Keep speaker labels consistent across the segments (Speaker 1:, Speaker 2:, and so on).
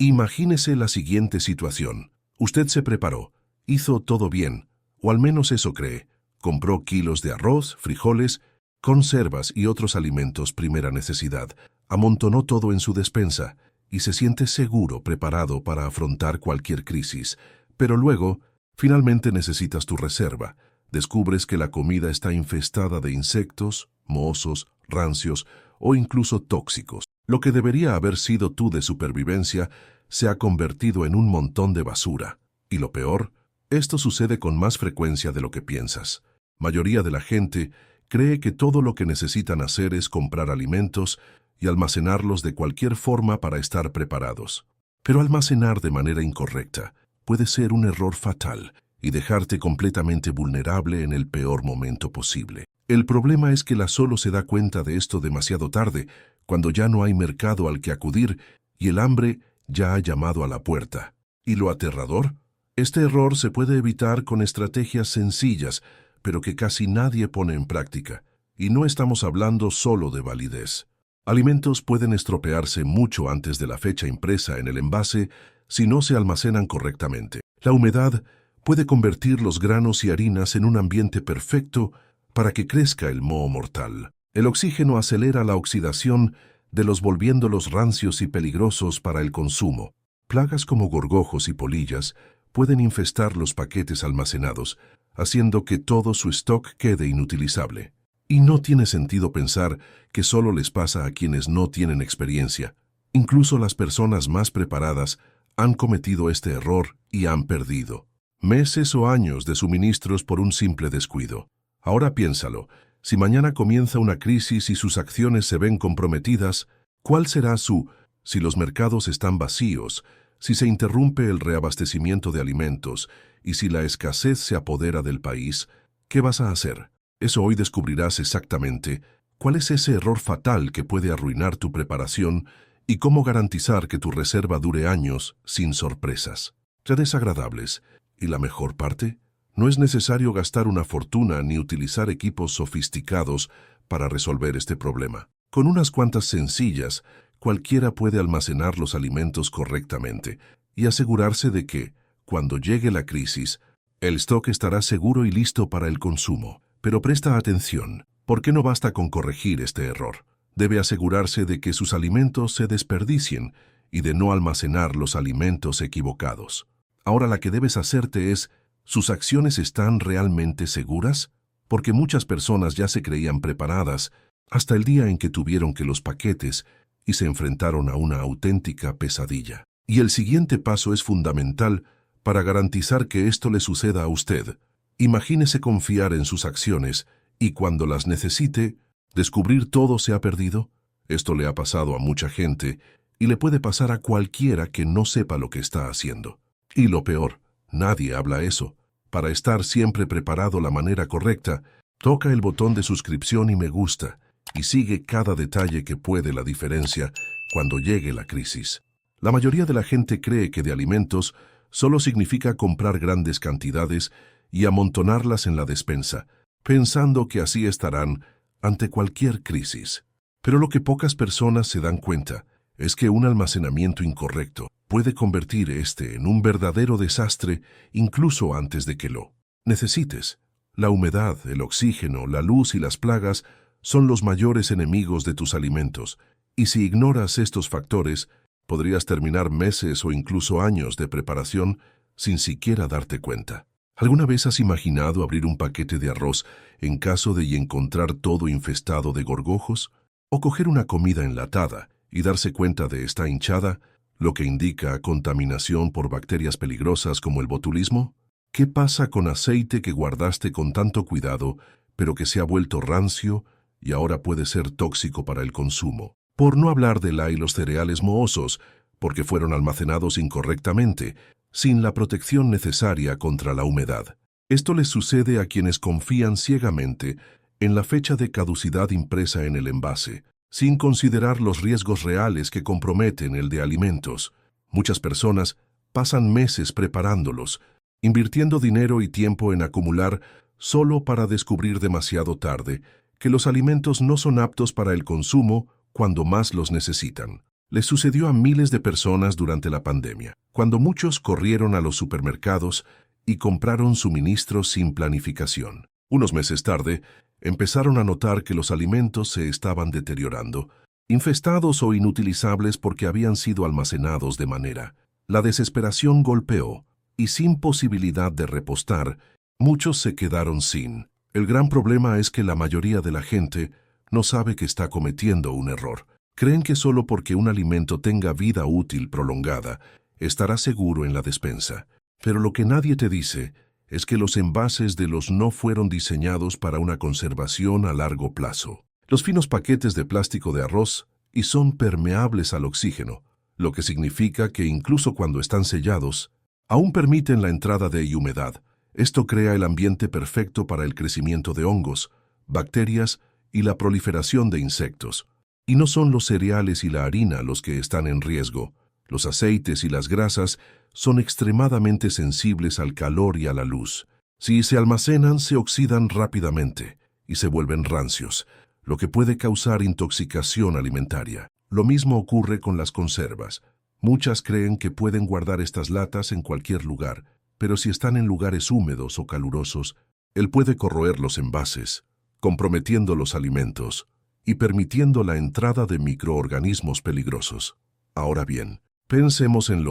Speaker 1: Imagínese la siguiente situación. Usted se preparó, hizo todo bien, o al menos eso cree. Compró kilos de arroz, frijoles, conservas y otros alimentos primera necesidad. Amontonó todo en su despensa y se siente seguro, preparado para afrontar cualquier crisis. Pero luego, finalmente necesitas tu reserva. Descubres que la comida está infestada de insectos, mohosos, rancios o incluso tóxicos. Lo que debería haber sido tú de supervivencia se ha convertido en un montón de basura. Y lo peor, esto sucede con más frecuencia de lo que piensas. Mayoría de la gente cree que todo lo que necesitan hacer es comprar alimentos y almacenarlos de cualquier forma para estar preparados. Pero almacenar de manera incorrecta puede ser un error fatal y dejarte completamente vulnerable en el peor momento posible. El problema es que la solo se da cuenta de esto demasiado tarde, cuando ya no hay mercado al que acudir y el hambre ya ha llamado a la puerta. ¿Y lo aterrador? Este error se puede evitar con estrategias sencillas, pero que casi nadie pone en práctica. Y no estamos hablando solo de validez. Alimentos pueden estropearse mucho antes de la fecha impresa en el envase si no se almacenan correctamente. La humedad puede convertir los granos y harinas en un ambiente perfecto para que crezca el moho mortal. El oxígeno acelera la oxidación de los volviéndolos rancios y peligrosos para el consumo. Plagas como gorgojos y polillas pueden infestar los paquetes almacenados, haciendo que todo su stock quede inutilizable. Y no tiene sentido pensar que solo les pasa a quienes no tienen experiencia. Incluso las personas más preparadas han cometido este error y han perdido meses o años de suministros por un simple descuido. Ahora piénsalo, si mañana comienza una crisis y sus acciones se ven comprometidas, ¿cuál será si los mercados están vacíos, si se interrumpe el reabastecimiento de alimentos y si la escasez se apodera del país? ¿Qué vas a hacer? Eso hoy descubrirás exactamente cuál es ese error fatal que puede arruinar tu preparación y cómo garantizar que tu reserva dure años sin sorpresas. Ya desagradables. ¿Y la mejor parte? No es necesario gastar una fortuna ni utilizar equipos sofisticados para resolver este problema. Con unas cuantas sencillas, cualquiera puede almacenar los alimentos correctamente y asegurarse de que, cuando llegue la crisis, el stock estará seguro y listo para el consumo. Pero presta atención, porque no basta con corregir este error. Debe asegurarse de que sus alimentos se desperdicien y de no almacenar los alimentos equivocados. Ahora la que debes hacerte es: ¿sus acciones están realmente seguras? Porque muchas personas ya se creían preparadas hasta el día en que tuvieron que los paquetes y se enfrentaron a una auténtica pesadilla. Y el siguiente paso es fundamental para garantizar que esto le suceda a usted. Imagínese confiar en sus acciones y cuando las necesite, descubrir todo se ha perdido. Esto le ha pasado a mucha gente y le puede pasar a cualquiera que no sepa lo que está haciendo. Y lo peor, nadie habla eso. Para estar siempre preparado la manera correcta, toca el botón de suscripción y me gusta y sigue cada detalle que puede la diferencia cuando llegue la crisis. La mayoría de la gente cree que de alimentos solo significa comprar grandes cantidades y amontonarlas en la despensa, pensando que así estarán ante cualquier crisis. Pero lo que pocas personas se dan cuenta es que un almacenamiento incorrecto puede convertir este en un verdadero desastre incluso antes de que lo necesites. La humedad, el oxígeno, la luz y las plagas son los mayores enemigos de tus alimentos, y si ignoras estos factores, podrías terminar meses o incluso años de preparación sin siquiera darte cuenta. ¿Alguna vez has imaginado abrir un paquete de arroz en caso de encontrar todo infestado de gorgojos? ¿O coger una comida enlatada y darse cuenta de esta hinchada, lo que indica contaminación por bacterias peligrosas como el botulismo? ¿Qué pasa con aceite que guardaste con tanto cuidado, pero que se ha vuelto rancio y ahora puede ser tóxico para el consumo? Por no hablar de los cereales mohosos, porque fueron almacenados incorrectamente, sin la protección necesaria contra la humedad. Esto les sucede a quienes confían ciegamente en la fecha de caducidad impresa en el envase, sin considerar los riesgos reales que comprometen el de alimentos. Muchas personas pasan meses preparándolos, invirtiendo dinero y tiempo en acumular solo para descubrir demasiado tarde que los alimentos no son aptos para el consumo cuando más los necesitan. Le sucedió a miles de personas durante la pandemia, cuando muchos corrieron a los supermercados y compraron suministros sin planificación. Unos meses tarde, empezaron a notar que los alimentos se estaban deteriorando, infestados o inutilizables porque habían sido almacenados de manera. La desesperación golpeó, y sin posibilidad de repostar, muchos se quedaron sin. El gran problema es que la mayoría de la gente no sabe que está cometiendo un error. Creen que solo porque un alimento tenga vida útil prolongada, estará seguro en la despensa. Pero lo que nadie te dice es que los envases de los no fueron diseñados para una conservación a largo plazo. Los finos paquetes de plástico de arroz y son permeables al oxígeno, lo que significa que incluso cuando están sellados, aún permiten la entrada de humedad. Esto crea el ambiente perfecto para el crecimiento de hongos, bacterias y la proliferación de insectos. Y no son los cereales y la harina los que están en riesgo. Los aceites y las grasas son extremadamente sensibles al calor y a la luz. Si se almacenan, se oxidan rápidamente y se vuelven rancios, lo que puede causar intoxicación alimentaria. Lo mismo ocurre con las conservas. Muchas creen que pueden guardar estas latas en cualquier lugar, pero si están en lugares húmedos o calurosos, él puede corroer los envases, comprometiendo los alimentos y permitiendo la entrada de microorganismos peligrosos. Ahora bien, pensemos en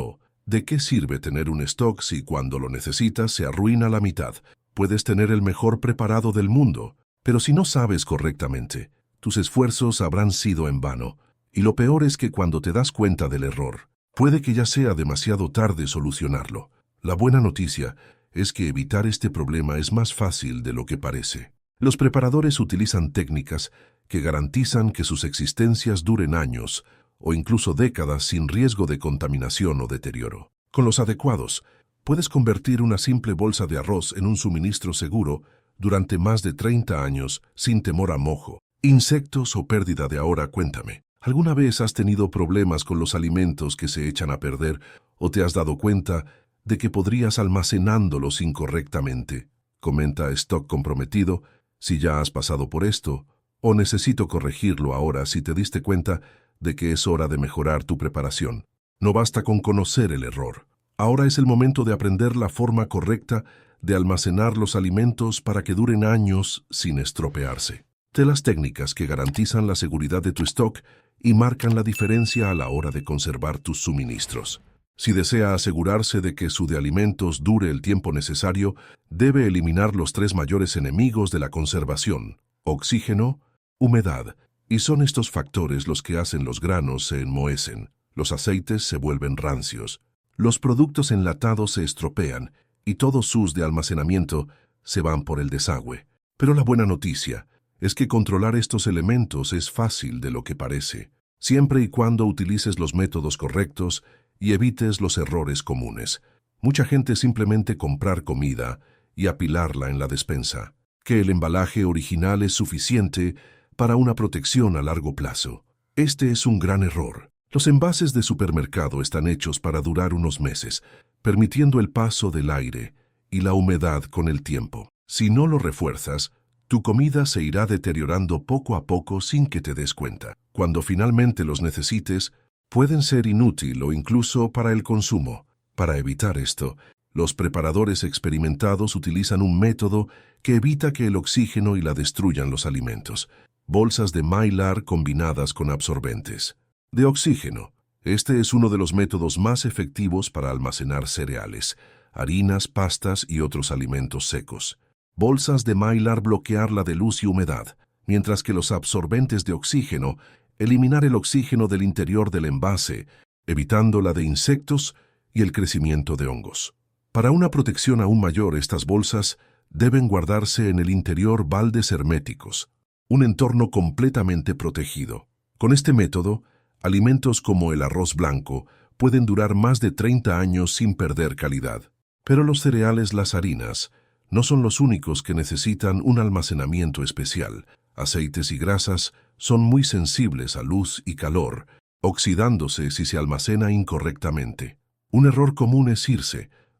Speaker 1: ¿de qué sirve tener un stock si cuando lo necesitas se arruina la mitad? Puedes tener el mejor preparado del mundo, pero si no sabes correctamente, tus esfuerzos habrán sido en vano. Y lo peor es que cuando te das cuenta del error, puede que ya sea demasiado tarde solucionarlo. La buena noticia es que evitar este problema es más fácil de lo que parece. Los preparadores utilizan técnicas que garantizan que sus existencias duren años o incluso décadas sin riesgo de contaminación o deterioro. Con los adecuados, puedes convertir una simple bolsa de arroz en un suministro seguro durante más de 30 años sin temor a mojo, insectos o pérdida de ahora. Cuéntame, ¿alguna vez has tenido problemas con los alimentos que se echan a perder o te has dado cuenta de que podrías almacenándolos incorrectamente? Comenta Stock Comprometido si ya has pasado por esto, o necesito corregirlo ahora si te diste cuenta de que es hora de mejorar tu preparación. No basta con conocer el error. Ahora es el momento de aprender la forma correcta de almacenar los alimentos para que duren años sin estropearse. Las técnicas que garantizan la seguridad de tu stock y marcan la diferencia a la hora de conservar tus suministros. Si desea asegurarse de que su de alimentos dure el tiempo necesario, debe eliminar los 3 mayores enemigos de la conservación: oxígeno, humedad, y son estos factores los que hacen los granos se enmohecen, los aceites se vuelven rancios, los productos enlatados se estropean y todos sus de almacenamiento se van por el desagüe. Pero la buena noticia es que controlar estos elementos es fácil de lo que parece, siempre y cuando utilices los métodos correctos y evites los errores comunes. Mucha gente simplemente comprar comida y apilarla en la despensa, que el embalaje original es suficiente para una protección a largo plazo. Este es un gran error. Los envases de supermercado están hechos para durar unos meses, permitiendo el paso del aire y la humedad con el tiempo. Si no lo refuerzas, tu comida se irá deteriorando poco a poco sin que te des cuenta. Cuando finalmente los necesites, pueden ser inútil o incluso para el consumo. Para evitar esto, los preparadores experimentados utilizan un método que evita que el oxígeno y la destruyan los alimentos. Bolsas de Mylar combinadas con absorbentes de oxígeno. Este es uno de los métodos más efectivos para almacenar cereales, harinas, pastas y otros alimentos secos. Bolsas de Mylar bloquearla de luz y humedad, mientras que los absorbentes de oxígeno eliminar el oxígeno del interior del envase, evitando la de insectos y el crecimiento de hongos. Para una protección aún mayor, estas bolsas deben guardarse en el interior baldes herméticos, un entorno completamente protegido. Con este método, alimentos como el arroz blanco pueden durar más de 30 años sin perder calidad. Pero los cereales, las harinas, no son los únicos que necesitan un almacenamiento especial. Aceites y grasas son muy sensibles a luz y calor, oxidándose si se almacena incorrectamente. Un error común es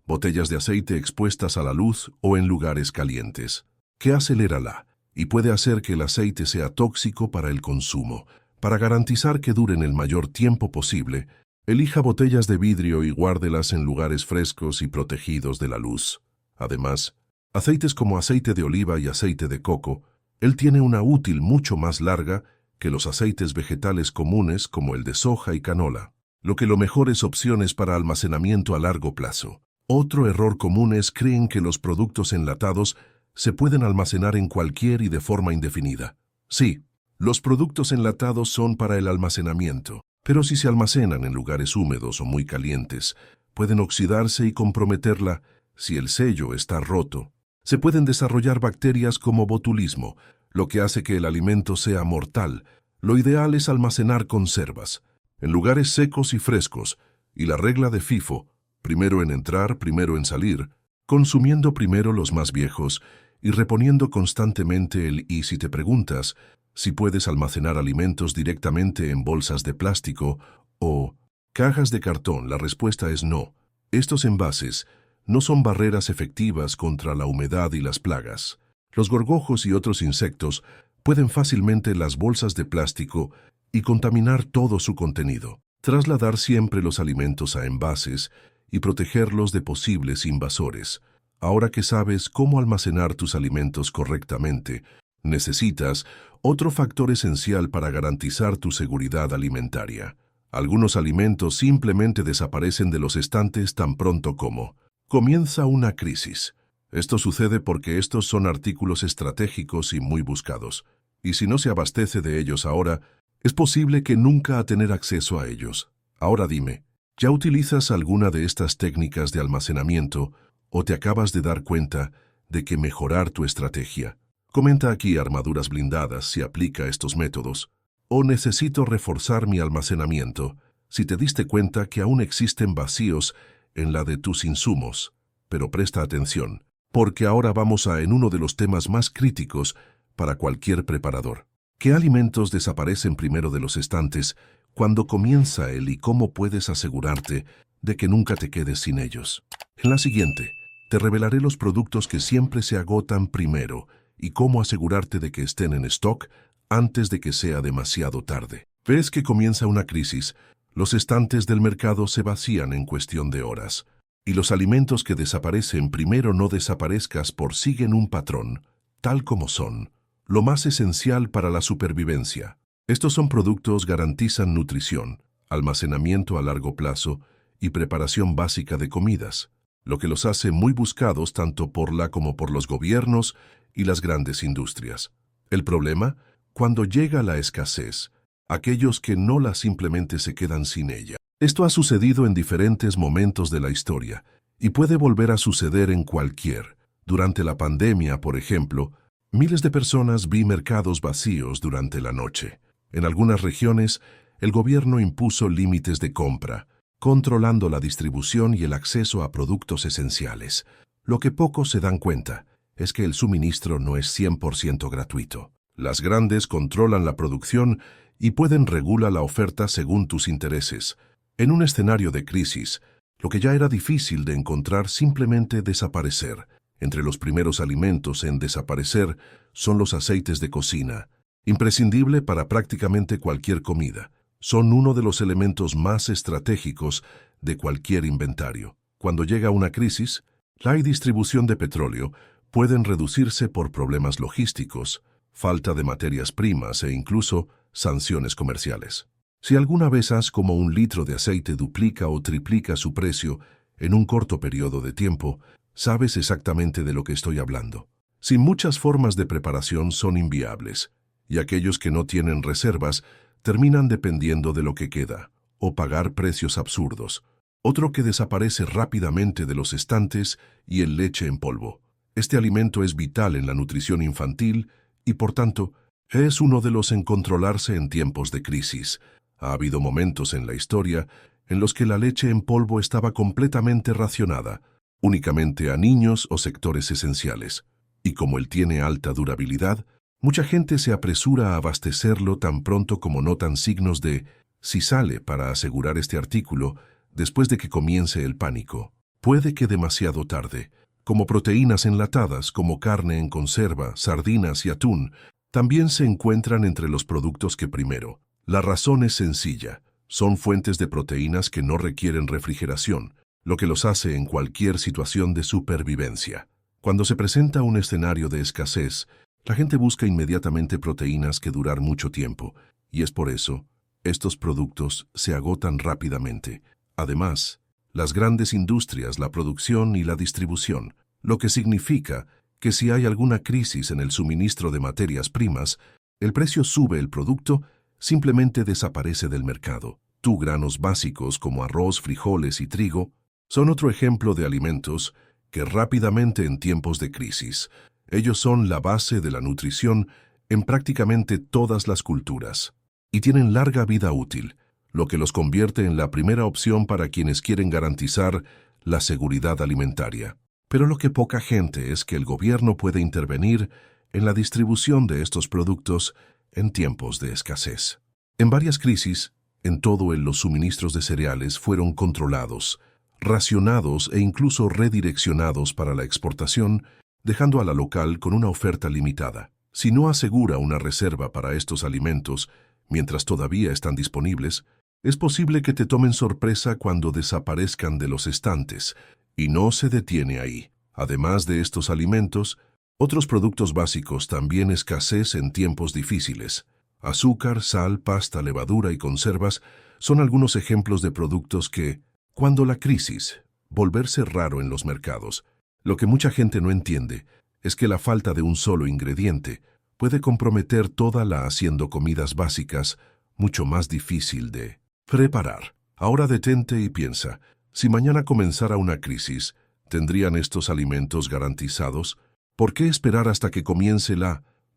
Speaker 1: botellas de aceite expuestas a la luz o en lugares calientes, que acelérala y puede hacer que el aceite sea tóxico para el consumo, Para garantizar que duren el mayor tiempo posible, elija botellas de vidrio y guárdelas en lugares frescos y protegidos de la luz. Además, aceites como aceite de oliva y aceite de coco, él tiene una útil mucho más larga que los aceites vegetales comunes como el de soja y canola, lo que lo mejores opciones para almacenamiento a largo plazo. Otro error común es creen que los productos enlatados se pueden almacenar en cualquier y de forma indefinida. Sí, los productos enlatados son para el almacenamiento, pero si se almacenan en lugares húmedos o muy calientes, pueden oxidarse y comprometerla. Si el sello está roto, se pueden desarrollar bacterias como botulismo, lo que hace que el alimento sea mortal. Lo ideal es almacenar conservas, en lugares secos y frescos, y la regla de FIFO, primero en entrar, primero en salir, consumiendo primero los más viejos y reponiendo constantemente el y si te preguntas si puedes almacenar alimentos directamente en bolsas de plástico o cajas de cartón, la respuesta es no. Estos envases no son barreras efectivas contra la humedad y las plagas. Los gorgojos y otros insectos pueden fácilmente las bolsas de plástico y contaminar todo su contenido. Trasladar siempre los alimentos a envases y protegerlos de posibles invasores. Ahora que sabes cómo almacenar tus alimentos correctamente, necesitas otro factor esencial para garantizar tu seguridad alimentaria. Algunos alimentos simplemente desaparecen de los estantes tan pronto como comienza una crisis. Esto sucede porque estos son artículos estratégicos y muy buscados, y si no se abastece de ellos ahora, es posible que nunca a tener acceso a ellos. Ahora dime, ¿ya utilizas alguna de estas técnicas de almacenamiento o te acabas de dar cuenta de que mejorar tu estrategia? Comenta aquí armaduras blindadas si aplica estos métodos. O necesito reforzar mi almacenamiento si te diste cuenta que aún existen vacíos en la de tus insumos. Pero presta atención, porque ahora vamos en uno de los temas más críticos para cualquier preparador. ¿Qué alimentos desaparecen primero de los estantes cuando comienza él y cómo puedes asegurarte de que nunca te quedes sin ellos? En la siguiente, te revelaré los productos que siempre se agotan primero y cómo asegurarte de que estén en stock antes de que sea demasiado tarde. ¿Ves que comienza una crisis? Los estantes del mercado se vacían en cuestión de horas, y los alimentos que desaparecen primero no desaparezcas por siguen un patrón, tal como son, lo más esencial para la supervivencia. Estos son productos garantizan nutrición, almacenamiento a largo plazo y preparación básica de comidas, lo que los hace muy buscados tanto por la como por los gobiernos y las grandes industrias. El problema, cuando llega la escasez, aquellos que no la simplemente se quedan sin ella. Esto ha sucedido en diferentes momentos de la historia y puede volver a suceder en cualquier. Durante la pandemia, por ejemplo, miles de personas vi mercados vacíos durante la noche. En algunas regiones, el gobierno impuso límites de compra, controlando la distribución y el acceso a productos esenciales. Lo que pocos se dan cuenta es que el suministro no es 100% gratuito. Las grandes controlan la producción y pueden regular la oferta según tus intereses. En un escenario de crisis, lo que ya era difícil de encontrar simplemente desaparecer. Entre los primeros alimentos en desaparecer son los aceites de cocina, imprescindible para prácticamente cualquier comida. Son uno de los elementos más estratégicos de cualquier inventario. Cuando llega una crisis, la distribución de petróleo pueden reducirse por problemas logísticos, falta de materias primas e incluso sanciones comerciales. Si alguna vez has como un litro de aceite duplica o triplica su precio en un corto periodo de tiempo, sabes exactamente de lo que estoy hablando. Si muchas formas de preparación son inviables, y aquellos que no tienen reservas terminan dependiendo de lo que queda, o pagar precios absurdos. Otro que desaparece rápidamente de los estantes y el leche en polvo. Este alimento es vital en la nutrición infantil y, por tanto, es uno de los en controlarse en tiempos de crisis. Ha habido momentos en la historia en los que la leche en polvo estaba completamente racionada, únicamente a niños o sectores esenciales. Y como él tiene alta durabilidad, mucha gente se apresura a abastecerlo tan pronto como notan signos de si sale para asegurar este artículo después de que comience el pánico. Puede que demasiado tarde. Como proteínas enlatadas, como carne en conserva, sardinas y atún, también se encuentran entre los productos que primero La razón es sencilla. Son fuentes de proteínas que no requieren refrigeración, lo que los hace en cualquier situación de supervivencia. Cuando se presenta un escenario de escasez, la gente busca inmediatamente proteínas que duran mucho tiempo, y es por eso, estos productos se agotan rápidamente. Además, las grandes industrias, la producción y la distribución, lo que significa que si hay alguna crisis en el suministro de materias primas, el precio sube, el producto simplemente desaparece del mercado. Granos básicos como arroz, frijoles y trigo son otro ejemplo de alimentos que rápidamente en tiempos de crisis. Ellos son la base de la nutrición en prácticamente todas las culturas y tienen larga vida útil, lo que los convierte en la primera opción para quienes quieren garantizar la seguridad alimentaria. Pero lo que poca gente es que el gobierno puede intervenir en la distribución de estos productos en tiempos de escasez. En varias crisis, en todo los suministros de cereales fueron controlados, racionados e incluso redireccionados para la exportación, dejando a la local con una oferta limitada. Si no asegura una reserva para estos alimentos mientras todavía están disponibles, es posible que te tomen sorpresa cuando desaparezcan de los estantes, y no se detiene ahí. Además de estos alimentos, otros productos básicos también escasez en tiempos difíciles. Azúcar, sal, pasta, levadura y conservas son algunos ejemplos de productos que, cuando la crisis, volverse raro en los mercados. Lo que mucha gente no entiende es que la falta de un solo ingrediente puede comprometer toda la haciendo comidas básicas mucho más difícil de preparar. Ahora detente y piensa, si mañana comenzara una crisis, ¿tendrían estos alimentos garantizados? ¿Por qué esperar hasta que comience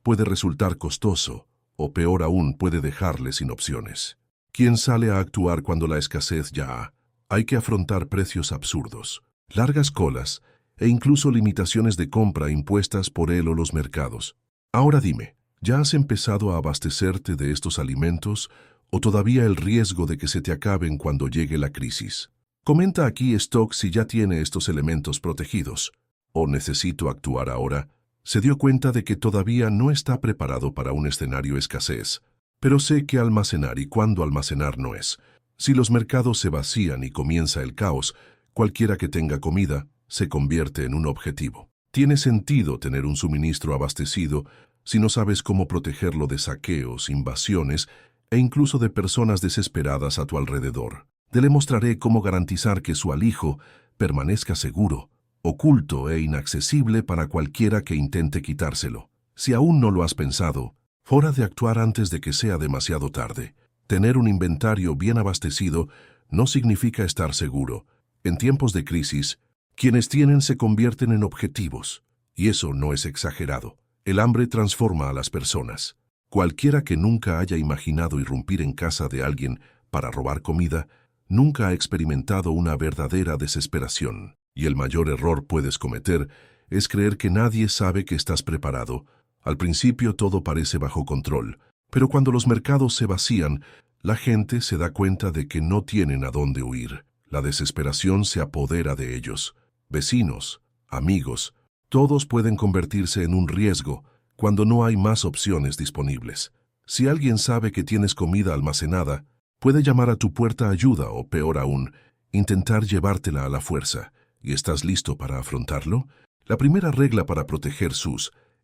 Speaker 1: puede resultar costoso, o peor aún puede dejarle sin opciones? ¿Quién sale a actuar cuando la escasez ya hay que afrontar precios absurdos, largas colas e incluso limitaciones de compra impuestas por él o los mercados? Ahora dime, ¿ya has empezado a abastecerte de estos alimentos o todavía el riesgo de que se te acaben cuando llegue la crisis? Comenta aquí stock si ya tiene estos elementos protegidos. ¿O necesito actuar ahora? Se dio cuenta de que todavía no está preparado para un escenario escasez, pero sé qué almacenar y cuándo almacenar no es. Si los mercados se vacían y comienza el caos, cualquiera que tenga comida se convierte en un objetivo. Tiene sentido tener un suministro abastecido si no sabes cómo protegerlo de saqueos, invasiones e incluso de personas desesperadas a tu alrededor. Le mostraré cómo garantizar que su alijo permanezca seguro, oculto e inaccesible para cualquiera que intente quitárselo. Si aún no lo has pensado, hora de actuar antes de que sea demasiado tarde. Tener un inventario bien abastecido no significa estar seguro. En tiempos de crisis, quienes tienen se convierten en objetivos. Y eso no es exagerado. El hambre transforma a las personas. Cualquiera que nunca haya imaginado irrumpir en casa de alguien para robar comida, nunca ha experimentado una verdadera desesperación. Y el mayor error puedes cometer es creer que nadie sabe que estás preparado. Al principio todo parece bajo control, pero cuando los mercados se vacían, la gente se da cuenta de que no tienen a dónde huir. La desesperación se apodera de ellos. Vecinos, amigos, todos pueden convertirse en un riesgo cuando no hay más opciones disponibles. Si alguien sabe que tienes comida almacenada, puede llamar a tu puerta ayuda o, peor aún, intentar llevártela a la fuerza. ¿Y estás listo para afrontarlo? La primera regla para proteger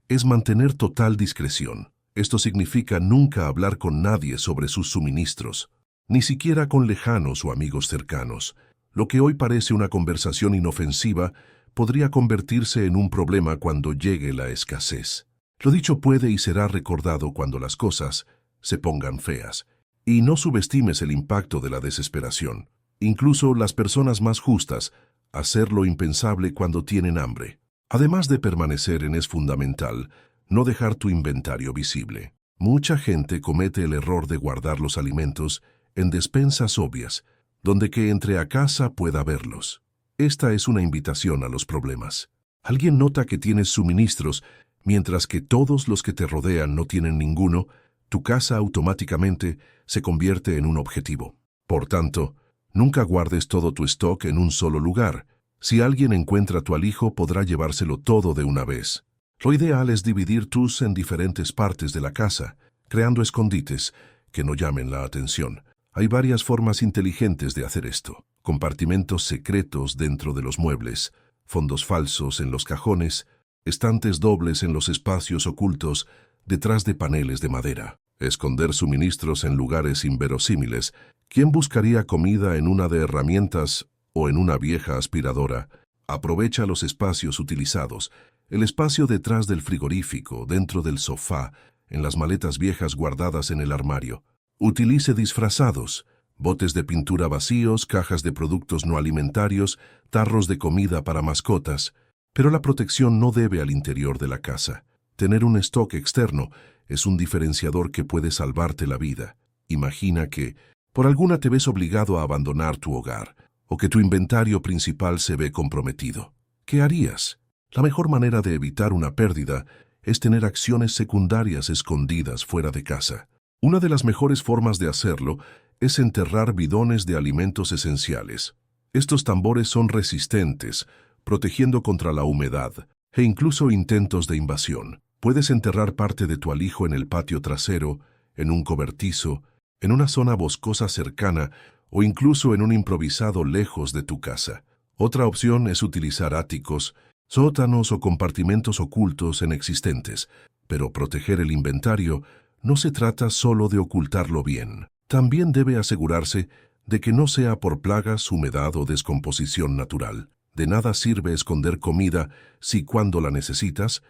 Speaker 1: es mantener total discreción. Esto significa nunca hablar con nadie sobre sus suministros, ni siquiera con lejanos o amigos cercanos. Lo que hoy parece una conversación inofensiva podría convertirse en un problema cuando llegue la escasez. Lo dicho puede y será recordado cuando las cosas se pongan feas. Y no subestimes el impacto de la desesperación. Incluso las personas más justas hacer lo impensable cuando tienen hambre. Además de permanecer es fundamental no dejar tu inventario visible. Mucha gente comete el error de guardar los alimentos en despensas obvias, donde que entre a casa pueda verlos. Esta es una invitación a los problemas. Alguien nota que tienes suministros, mientras que todos los que te rodean no tienen ninguno, tu casa automáticamente se convierte en un objetivo. Por tanto, nunca guardes todo tu stock en un solo lugar. Si alguien encuentra tu alijo, podrá llevárselo todo de una vez. Lo ideal es dividir tus en diferentes partes de la casa, creando escondites que no llamen la atención. Hay varias formas inteligentes de hacer esto. Compartimentos secretos dentro de los muebles, fondos falsos en los cajones, estantes dobles en los espacios ocultos detrás de paneles de madera. Esconder suministros en lugares inverosímiles. ¿Quién buscaría comida en una de herramientas o en una vieja aspiradora? Aprovecha los espacios utilizados. El espacio detrás del frigorífico, dentro del sofá, en las maletas viejas guardadas en el armario. Utilice disfrazados, botes de pintura vacíos, cajas de productos no alimentarios, tarros de comida para mascotas. Pero la protección no debe al interior de la casa. Tener un stock externo es un diferenciador que puede salvarte la vida. Imagina que, por alguna te ves obligado a abandonar tu hogar, o que tu inventario principal se ve comprometido. ¿Qué harías? La mejor manera de evitar una pérdida es tener acciones secundarias escondidas fuera de casa. Una de las mejores formas de hacerlo es enterrar bidones de alimentos esenciales. Estos tambores son resistentes, protegiendo contra la humedad e incluso intentos de invasión. Puedes enterrar parte de tu alijo en el patio trasero, en un cobertizo, en una zona boscosa cercana o incluso en un improvisado lejos de tu casa. Otra opción es utilizar áticos, sótanos o compartimentos ocultos inexistentes, pero proteger el inventario no se trata solo de ocultarlo bien. También debe asegurarse de que no sea por plagas, humedad o descomposición natural. De nada sirve esconder comida si cuando la necesitas,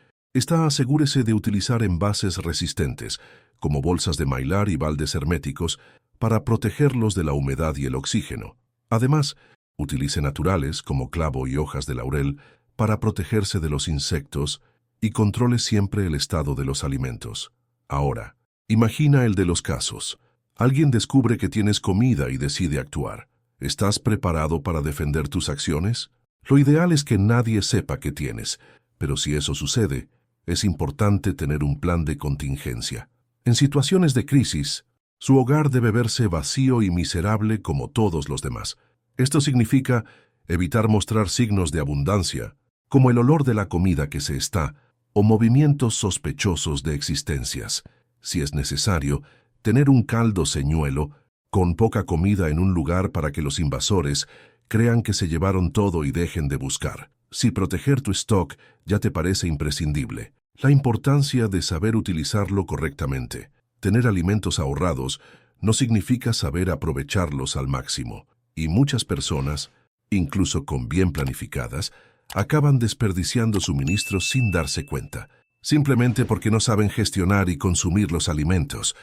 Speaker 1: asegúrese de utilizar envases resistentes, como bolsas de mylar y baldes herméticos, para protegerlos de la humedad y el oxígeno. Además, utilice naturales como clavo y hojas de laurel para protegerse de los insectos y controle siempre el estado de los alimentos. Ahora, imagina el de los casos. Alguien descubre que tienes comida y decide actuar. ¿Estás preparado para defender tus acciones? Lo ideal es que nadie sepa que tienes, pero si eso sucede, es importante tener un plan de contingencia. En situaciones de crisis, su hogar debe verse vacío y miserable como todos los demás. Esto significa evitar mostrar signos de abundancia, como el olor de la comida que se está, o movimientos sospechosos de existencias. Si es necesario, tener un caldo señuelo, con poca comida en un lugar para que los invasores crean que se llevaron todo y dejen de buscar. Si proteger tu stock ya te parece imprescindible, la importancia de saber utilizarlo correctamente. Tener alimentos ahorrados no significa saber aprovecharlos al máximo, y muchas personas, incluso con bien planificadas, acaban desperdiciando suministros sin darse cuenta, simplemente porque no saben gestionar y consumir los alimentos.